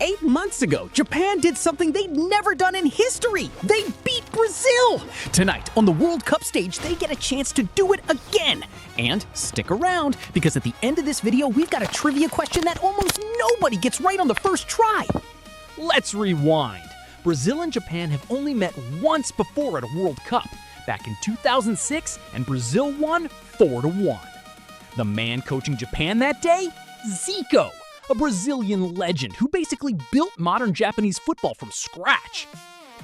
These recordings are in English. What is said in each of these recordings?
8 months ago, Japan did something they'd never done in history. They beat Brazil! Tonight, on the World Cup stage, they get a chance to do it again. And stick around, because at the end of this video, we've got a trivia question that almost nobody gets right on the first try. Let's rewind. Brazil and Japan have only met once before at a World Cup, back in 2006, and Brazil won 4-1. The man coaching Japan that day? Zico, a Brazilian legend who basically built modern Japanese football from scratch.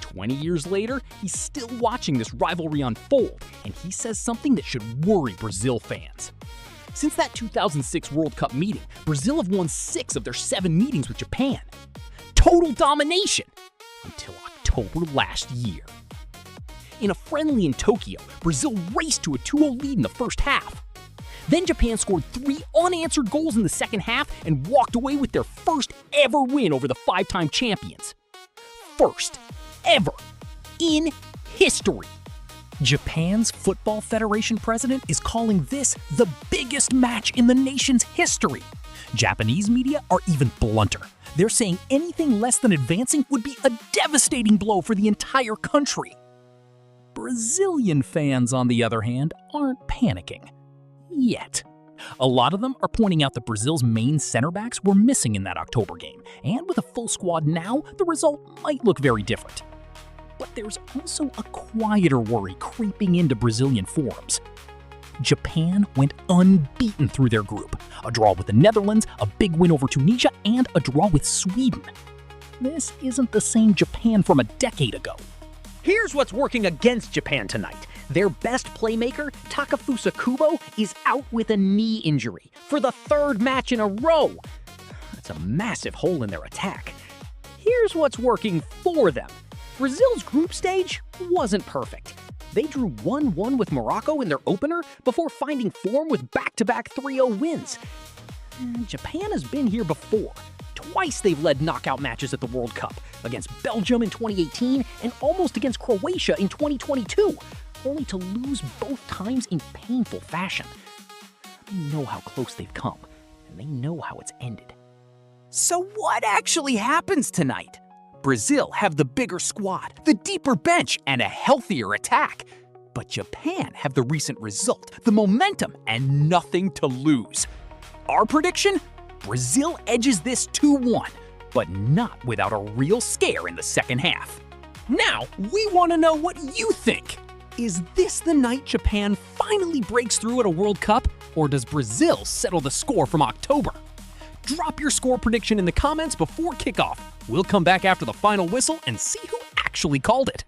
20 years later, he's still watching this rivalry unfold, and he says something that should worry Brazil fans. Since that 2006 World Cup meeting, Brazil have won 6 of their 7 meetings with Japan. Total domination! Until October last year. In a friendly in Tokyo, Brazil raced to a 2-0 lead in the first half. Then Japan scored 3 unanswered goals in the second half and walked away with their first ever win over the 5-time champions. First ever in history. Japan's Football Federation president is calling this the biggest match in the nation's history. Japanese media are even blunter. They're saying anything less than advancing would be a devastating blow for the entire country. Brazilian fans, on the other hand, aren't panicking. Yet. A lot of them are pointing out that Brazil's main center backs were missing in that October game, and with a full squad now, the result might look very different. But there's also a quieter worry creeping into Brazilian forums. Japan went unbeaten through their group. A draw with the Netherlands, a big win over Tunisia, and a draw with Sweden. This isn't the same Japan from a decade ago. Here's what's working against Japan tonight. Their best playmaker, Takefusa Kubo, is out with a knee injury for the 3rd match in a row. That's a massive hole in their attack. Here's what's working for them. Brazil's group stage wasn't perfect. They drew 1-1 with Morocco in their opener before finding form with back-to-back 3-0 wins. Japan has been here before. Twice they've led knockout matches at the World Cup, against Belgium in 2018 and almost against Croatia in 2022, only to lose both times in painful fashion. They know how close they've come, and they know how it's ended. So what actually happens tonight? Brazil have the bigger squad, the deeper bench, and a healthier attack. But Japan have the recent result, the momentum, and nothing to lose. Our prediction? Brazil edges this 2-1, but not without a real scare in the second half. Now, we want to know what you think. Is this the night Japan finally breaks through at a World Cup, or does Brazil settle the score from October? Drop your score prediction in the comments before kickoff. We'll come back after the final whistle and see who actually called it.